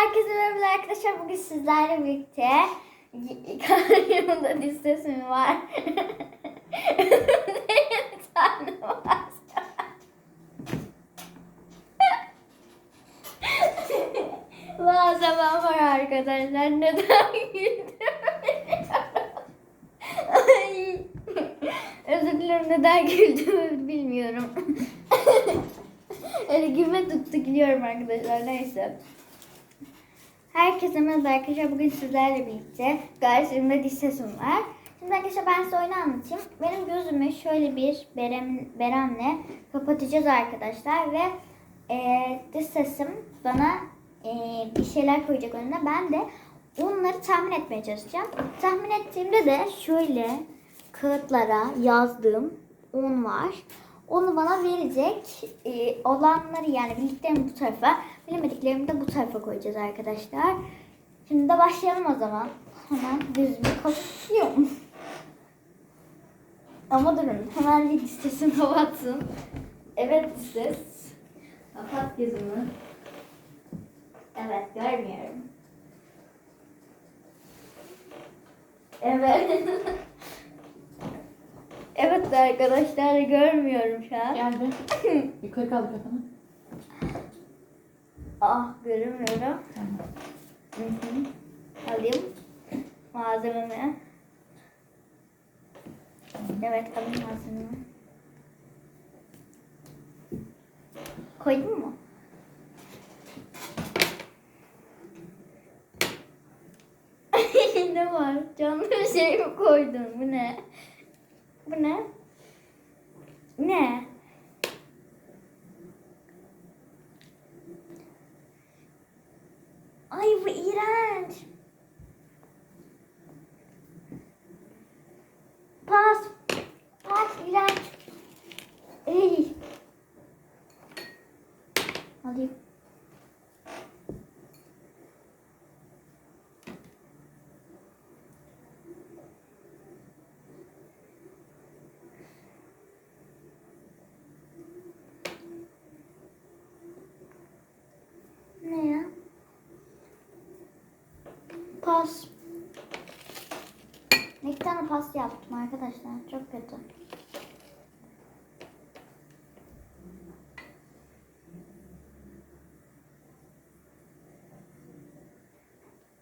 Herkese merhaba arkadaşlar. Bugün sizlerle birlikte karnımda diz sesim var. Bir tane var. Malzemem var arkadaşlar. Neden güldüm? Ay. Özür dilerim, neden güldüğümü bilmiyorum. Öyle gülme tuttu, gülüyorum arkadaşlar. Neyse. Herkese merhaba arkadaşlar. Bugün sizlerle birlikte karşımda diş sesim var. Şimdi arkadaşlar ben size oyunu anlatayım. Benim gözümü şöyle bir beremle kapatacağız arkadaşlar ve diş sesim bana bir şeyler koyacak önüne. Ben de onları tahmin etmeye çalışacağım. Tahmin ettiğimde de şöyle kağıtlara yazdığım 10 var. Onu bana verecek. Olanları yani bildiklerimi bu tarafa, bilemediklerimi de bu tarafa koyacağız arkadaşlar. Şimdi de başlayalım o zaman. Hemen gözümü kapatıyorum. Ama durun. Hemen bir listesini kapatsın. Evet listes. Kapat gözümü. Evet, görmüyorum. Evet. Evet arkadaşlar, görmüyorum şu an. Geldi. Yukarı kaldır kafanı. Ah, göremiyorum. Tamam. Alayım malzememi. Evet, alayım malzememi. Koydun mu? Ne var? Canlı bir şey mi koydun? Bu ne? Bu ne? Ne? Ay, bu iğrenç. Pas. Pas, iğrenç. Ey. Alayım. Ne ya? Pas. İki tane pas yaptım arkadaşlar. Çok kötü.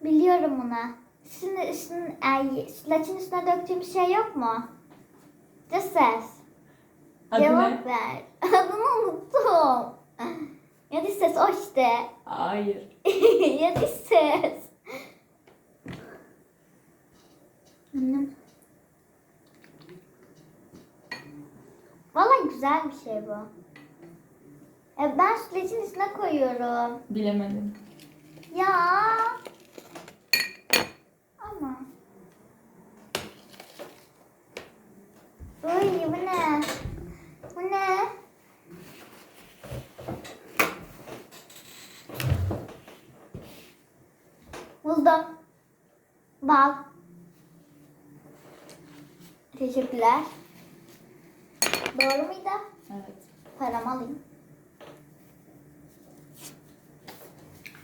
Biliyorum bunu. Laçın üstüne döktüğüm şey yok mu? The ses. Adı Cevap ne? ver. Adını unuttum. Ya the ses o işte. Hayır. Ya the ses. Annem. Vallahi güzel bir şey bu. Ben sütlacın üstüne koyuyorum. Bilemedim. Ya. Ama. Uy, bu ne? Bu ne? Buldum. Bal. Teşekkürler. Doğru muydu? Evet. Paramı alayım.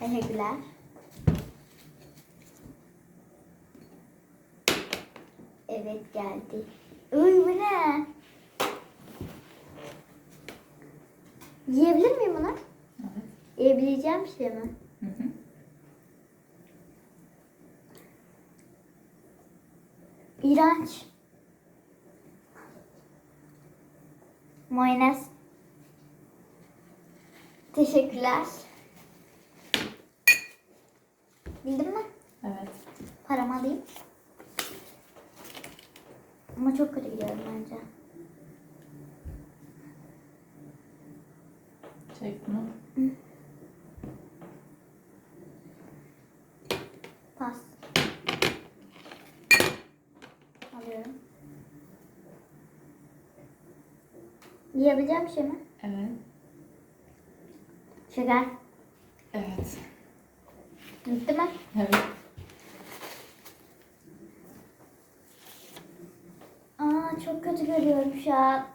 Teşekkürler. Evet, geldi. Uy, bu ne? Yiyebilir miyim bunu? Evet. Yiyebileceğim bir şey mi? Hı hı. İğrenç. Mayonez. Teşekkürler. Bildin mi? Evet. Paramı alayım. Ama çok kötü gidiyorum bence. Çek bunu. Pas. Alıyorum. Yiyebileceğim bir şey mi? Evet. Şeker. Evet. Bitti mi? Evet. Aa, çok kötü görüyorum şu an.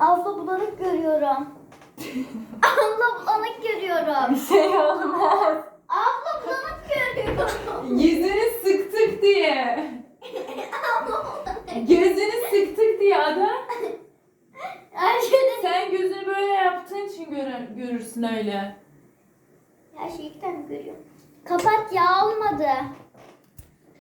Abla bulanık görüyorum. Abla bulanık görüyorum. Bir şey olmaz. Abla bulanık görüyorum. Yüzünü sıktık diye. Abla bulanık. Gözünü sıktık diye Ada. Her şeyden... Sen gözünü böyle yaptığın için görürsün öyle. Her şeyi iki tane görüyorum. Kapat ya olmadı.